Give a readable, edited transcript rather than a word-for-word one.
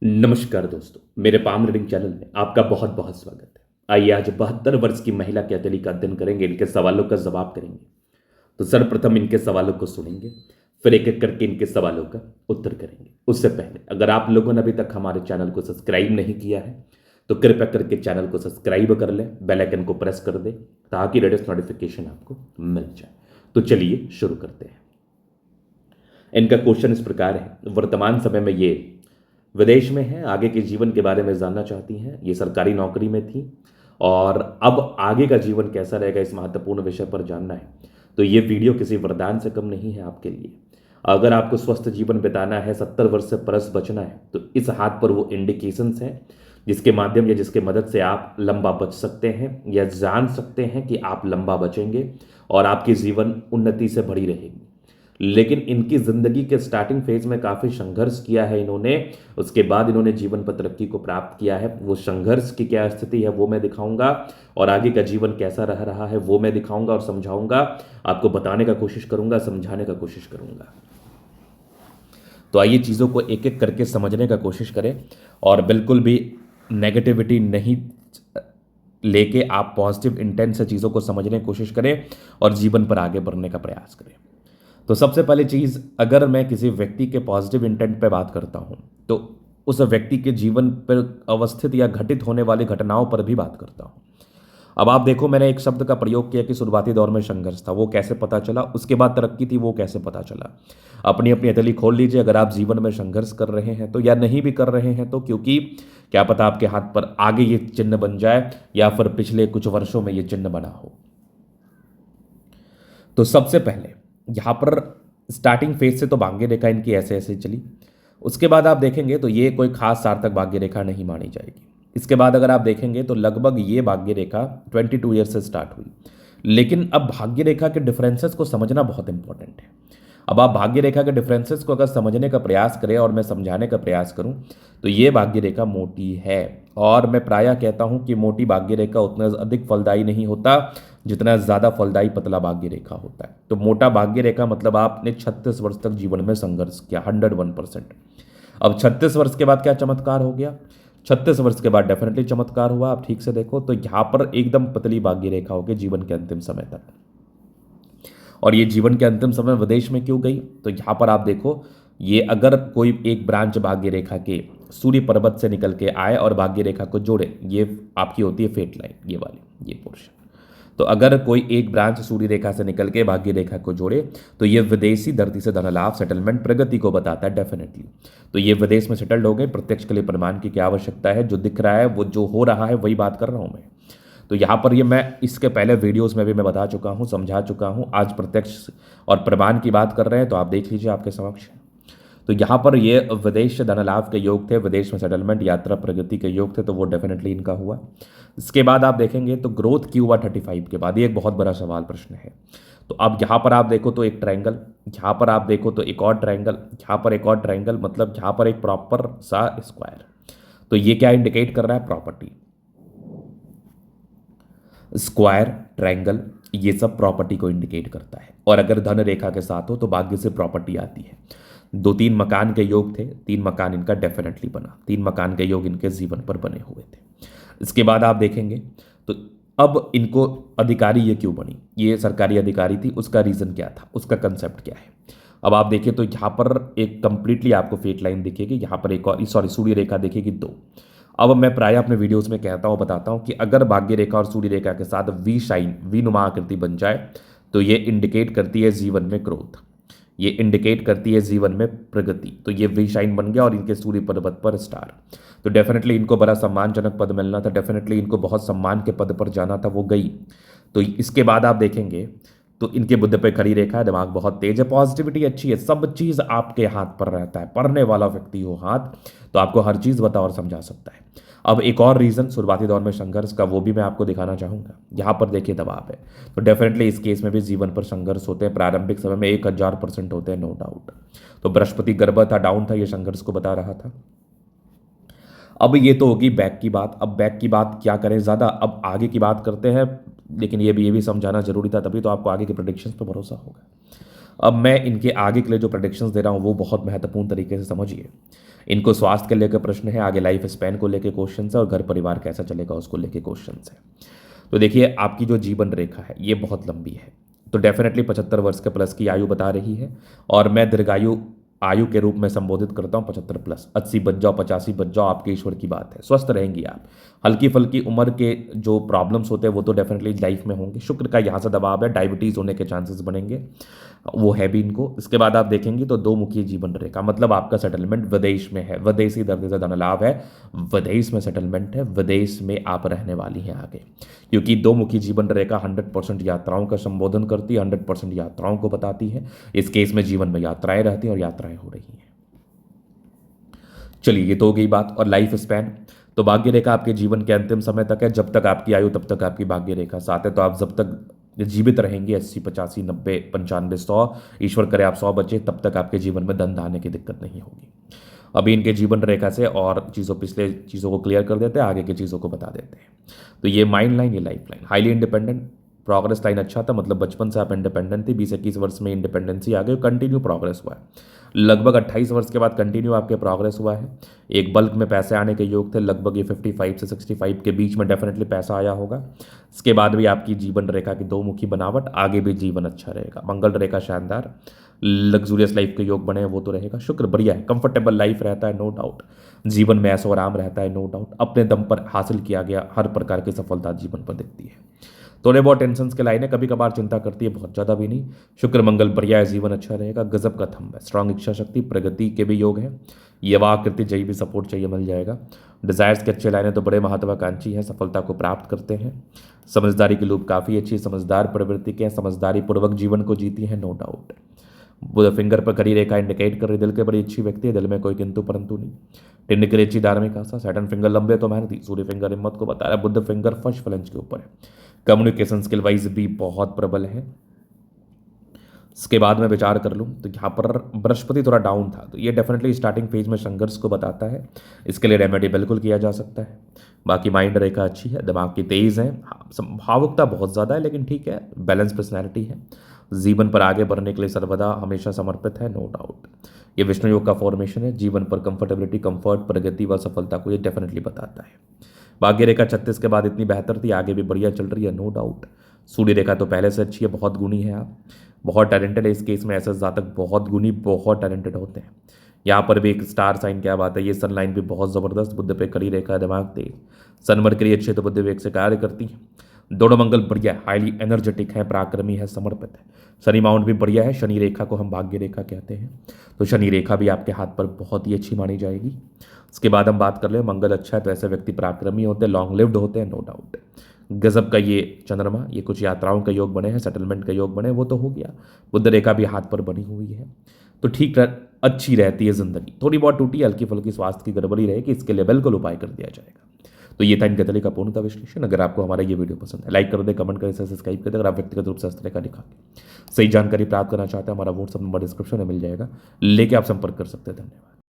नमस्कार दोस्तों, मेरे पाम रीडिंग चैनल में आपका बहुत बहुत स्वागत है। आइए आज 72 वर्ष की महिला के अतली का अध्ययन करेंगे, इनके सवालों का जवाब करेंगे। तो सर्वप्रथम इनके सवालों को सुनेंगे, फिर एक एक करके इनके सवालों का उत्तर करेंगे। उससे पहले अगर आप लोगों ने अभी तक हमारे चैनल को सब्सक्राइब नहीं किया है तो कृपया करके चैनल को सब्सक्राइब कर लें, बेल आइकन को प्रेस कर दें ताकि लेटेस्ट नोटिफिकेशन आपको मिल जाए। तो चलिए शुरू करते हैं। इनका क्वेश्चन इस प्रकार है, वर्तमान समय में ये विदेश में है, आगे के जीवन के बारे में जानना चाहती हैं। ये सरकारी नौकरी में थी और अब आगे का जीवन कैसा रहेगा इस महत्वपूर्ण विषय पर जानना है। तो ये वीडियो किसी वरदान से कम नहीं है आपके लिए। अगर आपको स्वस्थ जीवन बिताना है, 70 वर्ष से परस बचना है, तो इस हाथ पर वो इंडिकेशंस हैं जिसके माध्यम या जिसके मदद से आप लंबा बच सकते हैं या जान सकते हैं कि आप लंबा बचेंगे और आपकी जीवन उन्नति से भरी रहेगी। लेकिन इनकी जिंदगी के स्टार्टिंग फेज में काफी संघर्ष किया है इन्होंने, उसके बाद इन्होंने जीवन पर तरक्की को प्राप्त किया है। वो संघर्ष की क्या स्थिति है वो मैं दिखाऊंगा और आगे का जीवन कैसा रह रहा है वो मैं दिखाऊंगा और समझाऊंगा, आपको बताने का कोशिश करूंगा, समझाने का कोशिश करूंगा। तो आइए चीज़ों को एक एक करके समझने का कोशिश करें और बिल्कुल भी नेगेटिविटी नहीं लेके आप पॉजिटिव इंटेंट से चीज़ों को समझने की कोशिश करें और जीवन पर आगे बढ़ने का प्रयास करें। तो सबसे पहली चीज़, अगर मैं किसी व्यक्ति के पॉजिटिव इंटेंट पे बात करता हूं तो उस व्यक्ति के जीवन पर अवस्थित या घटित होने वाली घटनाओं पर भी बात करता हूं। अब आप देखो, मैंने एक शब्द का प्रयोग किया कि शुरुआती दौर में संघर्ष था, वो कैसे पता चला, उसके बाद तरक्की थी, वो कैसे पता चला। अपनी अपनी हथेली खोल लीजिए, अगर आप जीवन में संघर्ष कर रहे हैं तो, या नहीं भी कर रहे हैं तो, क्योंकि क्या पता आपके हाथ पर आगे ये चिन्ह बन जाए या फिर पिछले कुछ वर्षों में ये चिन्ह बना हो। तो सबसे पहले यहाँ पर स्टार्टिंग फेज से तो भाग्य रेखा इनकी ऐसे ऐसे चली, उसके बाद आप देखेंगे तो ये कोई खास सार्थक भाग्य रेखा नहीं मानी जाएगी। इसके बाद अगर आप देखेंगे तो लगभग ये भाग्य रेखा 22 ईयर से स्टार्ट हुई। लेकिन अब भाग्य रेखा के डिफरेंसेस को समझना बहुत इंपॉर्टेंट है। अब आप भाग्य रेखा के डिफरेंसेस को अगर समझने का प्रयास करें और मैं समझाने का प्रयास करूं तो ये भाग्य रेखा मोटी है, और मैं प्रायः कहता हूं कि मोटी भाग्य रेखा उतना अधिक फलदायी नहीं होता जितना ज़्यादा फलदायी पतला भाग्य रेखा होता है। तो मोटा भाग्य रेखा मतलब आपने 36 वर्ष तक जीवन में संघर्ष किया, 101%। अब 36 वर्ष के बाद क्या चमत्कार हो गया? 36 वर्ष के बाद डेफिनेटली चमत्कार हुआ। आप ठीक से देखो तो यहाँ पर एकदम पतली भाग्य रेखा होगी जीवन के अंतिम समय तक। और ये जीवन के अंतिम समय विदेश में क्यों गई? तो यहाँ पर आप देखो, ये अगर कोई एक ब्रांच भाग्य रेखा के सूर्य पर्वत से निकल के आए और भाग्य रेखा को जोड़े, ये आपकी होती है फेट लाइन, ये वाली, ये पोर्शन। तो अगर कोई एक ब्रांच सूर्य रेखा से निकल के भाग्य रेखा को जोड़े तो ये विदेशी धरती से धन लाभ, सेटलमेंट, प्रगति को बताता है डेफिनेटली। तो ये विदेश में सेटल्ड हो गए, प्रत्यक्ष के लिए प्रमाण की क्या आवश्यकता है? जो दिख रहा है, वो जो हो रहा है वही बात कर रहा हूं मैं। तो यहाँ पर ये मैं इसके पहले वीडियोस में भी मैं बता चुका हूँ, समझा चुका हूँ। आज प्रत्यक्ष और प्रमाण की बात कर रहे हैं तो आप देख लीजिए आपके समक्ष। तो यहाँ पर ये विदेश से धन लाभ के योग थे, विदेश में सेटलमेंट, यात्रा, प्रगति के योग थे, तो वो डेफिनेटली इनका हुआ। इसके बाद आप देखेंगे तो ग्रोथ क्यों हुआ 35 के बाद? ये एक बहुत बड़ा सवाल प्रश्न है। तो अब यहाँ पर आप देखो तो एक ट्रायंगल, यहाँ पर आप देखो तो एक और ट्रायंगल, यहाँ पर एक और ट्रायंगल, मतलब यहाँ पर एक प्रॉपर सा स्क्वायर। तो ये क्या इंडिकेट कर रहा है? प्रॉपर्टी। स्क्वायर, ट्रायंगल, ये सब प्रॉपर्टी को इंडिकेट करता है। और अगर धन रेखा के साथ हो तो भाग्य से प्रॉपर्टी आती है। 2-3 मकान के योग थे, 3 मकान इनका डेफिनेटली बना, 3 मकान के योग इनके जीवन पर बने हुए थे। इसके बाद आप देखेंगे तो अब इनको अधिकारी ये क्यों बनी? ये सरकारी अधिकारी थी, उसका रीजन क्या था, उसका कंसेप्ट क्या है? अब आप देखिए तो यहाँ पर एक कंप्लीटली आपको फेट लाइन दिखेगी, यहाँ पर एक और सूर्य रेखा दिखेगी 2। अब मैं प्राय अपने वीडियोस में कहता हूँ, बताता हूँ कि अगर भाग्य रेखा और सूर्य रेखा के साथ वी शाइन, वी नुमा आकृति बन जाए तो ये इंडिकेट करती है जीवन में ग्रोथ, ये इंडिकेट करती है जीवन में प्रगति। तो ये वी शाइन बन गया और इनके सूर्य पर्वत पर स्टार। तो डेफिनेटली इनको बड़ा सम्मानजनक पद मिलना था, डेफिनेटली इनको बहुत सम्मान के पद पर जाना था, वो गई। तो इसके बाद आप देखेंगे तो इनके बुद्ध पे खड़ी रेखा है, दिमाग बहुत तेज है, पॉजिटिविटी अच्छी है, सब चीज़ आपके हाथ पर रहता है। पढ़ने वाला व्यक्ति हो हाथ तो आपको हर चीज़ बता और समझा सकता है। अब एक और रीज़न शुरुआती दौर में संघर्ष का, वो भी मैं आपको दिखाना चाहूँगा। यहाँ पर देखिए दबाव है, तो डेफिनेटली इस केस में भी जीवन पर संघर्ष होते हैं। प्रारंभिक समय में 1000% होते हैं, नो डाउट। तो बृहस्पति गर्भ था, डाउन था, ये संघर्ष को बता रहा था। अब ये तो होगी बैक की बात। अब बैक की बात क्या करें ज़्यादा, अब आगे की बात करते हैं, लेकिन ये भी समझाना जरूरी था, तभी तो आपको आगे के प्रेडिक्शंस पर भरोसा होगा। अब मैं इनके आगे के लिए जो प्रेडिक्शंस दे रहा हूँ वो बहुत महत्वपूर्ण तरीके से समझिए। इनको स्वास्थ्य के लेकर प्रश्न है, आगे लाइफ स्पैन को लेकर क्वेश्चन है, और घर परिवार कैसा चलेगा उसको लेकर क्वेश्चन है। तो देखिए आपकी जो जीवन रेखा है ये बहुत लंबी है, तो डेफिनेटली 75 वर्ष के प्लस की आयु बता रही है, और मैं दीर्घायु आयु के रूप में संबोधित करता हूँ 75 प्लस। 80 बच जाओ, 85 बच जाओ, आपके ईश्वर की बात है, स्वस्थ रहेंगी आप। हल्की फल्की उम्र के जो प्रॉब्लम्स होते हैं वो तो डेफिनेटली लाइफ में होंगे। शुक्र का यहाँ से दबाव है, डायबिटीज़ होने के चांसेस बढ़ेंगे, वो है भी इनको। इसके बाद आप देखेंगे तो दो मुखी जीवन रेखा, मतलब आपका सेटलमेंट विदेश में है, विदेशी दर्जे से धन लाभ है, विदेश में सेटलमेंट है, विदेश में आप रहने वाली हैं आगे, क्योंकि दो मुखी जीवन रेखा 100% यात्राओं का संबोधन करती है, 100% यात्राओं को बताती है। इस केस में जीवन में यात्राएं रहती हैं और यात्राएं हो रही हैं। चलिए ये तो हो गई बात। और लाइफ स्पैन, तो भाग्य रेखा आपके जीवन के अंतिम समय तक है, जब तक आपकी आयु तब तक आपकी भाग्य रेखा साथ है। तो आप जब तक जीवित रहेंगे 80, 85, 90, 95, 100, ईश्वर करे आप 100 बचे, तब तक आपके जीवन में धन धान्य की दिक्कत नहीं होगी। अभी इनके जीवन रेखा से और पिछले चीज़ों को क्लियर कर देते हैं, आगे की चीज़ों को बता देते हैं। तो ये माइंड लाइन, ये life line. Highly independent, progress line अच्छा था, मतलब बचपन से आप इंडिपेंडेंट थे, 20-21 वर्ष में इंडिपेंडेंसी आ गई, कंटिन्यू प्रोग्रेस हुआ है। लगभग 28 वर्ष के बाद कंटिन्यू आपके प्रोग्रेस हुआ है। एक बल्क में पैसे आने के योग थे, लगभग ये 55 से 65 के बीच में डेफिनेटली पैसा आया होगा। इसके बाद भी आपकी जीवन रेखा की दो मुखी बनावट, आगे भी जीवन अच्छा रहेगा। मंगल रेखा शानदार, लग्जूरियस लाइफ के योग बने हैं वो तो रहेगा। शुक्र बढ़िया है, कंफर्टेबल लाइफ रहता है, नो डाउट। जीवन में ऐशो आराम रहता है, नो डाउट। अपने दम पर हासिल किया गया हर प्रकार की सफलता जीवन पर दिखती है। थोड़े बहुत टेंशन के लाइनें कभी कभार चिंता करती है, बहुत ज़्यादा भी नहीं। शुक्र मंगल बढ़िया है, जीवन अच्छा रहेगा। गजब का थंब है, स्ट्रांग इच्छा शक्ति, प्रगति के भी योग है। युवा आकृति जय भी सपोर्ट चाहिए मिल जाएगा। डिजायर्स के अच्छे लाइनें तो बड़े महत्वाकांक्षी हैं, सफलता को प्राप्त करते हैं। समझदारी की लूप काफ़ी अच्छी, समझदार प्रवृत्ति के हैं, समझदारी पूर्वक जीवन को जीती हैं, नो डाउट। बुध फिंगर पर करी रेखा इंडिकेट कर रही, दिल के बड़ी अच्छी व्यक्ति है, दिल में कोई किंतु परंतु नहीं। टिंड की अच्छी धार्मिक आशा, सैटर्न फिंगर लंबे तो मेहनती, सूर्य फिंगर हिम्मत को बता रहा है, बुध फिंगर फर्स्ट फ्लंज के ऊपर है। कम्युनिकेशन स्किल वाइज भी बहुत प्रबल है। इसके बाद मैं विचार कर लूँ तो यहाँ पर बृहस्पति थोड़ा डाउन था, तो ये डेफिनेटली स्टार्टिंग फेज में संघर्ष को बताता है। इसके लिए रेमेडी बिल्कुल किया जा सकता है। बाकी माइंड रेखा अच्छी है, दिमाग की तेज है, भावुकता बहुत ज़्यादा है, लेकिन ठीक है, बैलेंस पर्सनैलिटी है। जीवन पर आगे बढ़ने के लिए सर्वदा हमेशा समर्पित है, नो डाउट। ये विष्णु योग का फॉर्मेशन है, जीवन पर कंफर्टेबिलिटी, कंफर्ट, प्रगति व सफलता को ये डेफिनेटली बताता है। भाग्य रेखा 36 के बाद इतनी बेहतर थी, आगे भी बढ़िया चल रही है, नो डाउट। सूर्य रेखा तो पहले से अच्छी है, बहुत गुणी है आप, बहुत टैलेंटेड है। इस केस में ऐसे जातक बहुत गुणी, बहुत टैलेंटेड होते हैं। यहाँ पर भी एक स्टार साइन, क्या बात है, ये सन लाइन भी बहुत ज़बरदस्त। बुद्ध पे कड़ी रेखा, दिमाग तेज, सन मरकरी अच्छे तो बुद्ध वेग से कार्य करती है। दोनों मंगल बढ़िया है, हाईली एनर्जेटिक है, पराक्रमी है, समर्पित है। शनि माउंट भी बढ़िया है, शनि रेखा को हम भाग्य रेखा कहते हैं, तो शनि रेखा भी आपके हाथ पर बहुत ही अच्छी मानी जाएगी। उसके बाद हम बात कर ले, मंगल अच्छा है तो ऐसे व्यक्ति पराक्रमी होते हैं, लॉन्ग लिव्ड होते हैं, नो डाउट। गजब का ये चंद्रमा, ये कुछ यात्राओं का योग बने हैं, सेटलमेंट का योग बने, वो तो हो गया। बुद्ध रेखा भी हाथ पर बनी हुई है, तो ठीक अच्छी रहती है जिंदगी। थोड़ी बहुत टूटी, हल्की फुल्की स्वास्थ्य की गड़बड़ी रहेगी, इसके लिए बिल्कुल उपाय कर दिया जाएगा। तो ये था इनके तले का पूर्णतः विश्लेषण। अगर आपको हमारा ये वीडियो पसंद है, लाइक कर दे, कमेंट करें, सब्सक्राइब कर दे। अगर आप व्यक्तिगत रूप से इस तरह का दिखा के सही जानकारी प्राप्त करना चाहते हैं, हमारा व्हाट्सअप नंबर डिस्क्रिप्शन में मिल जाएगा, लेके आप संपर्क कर सकते हैं। धन्यवाद।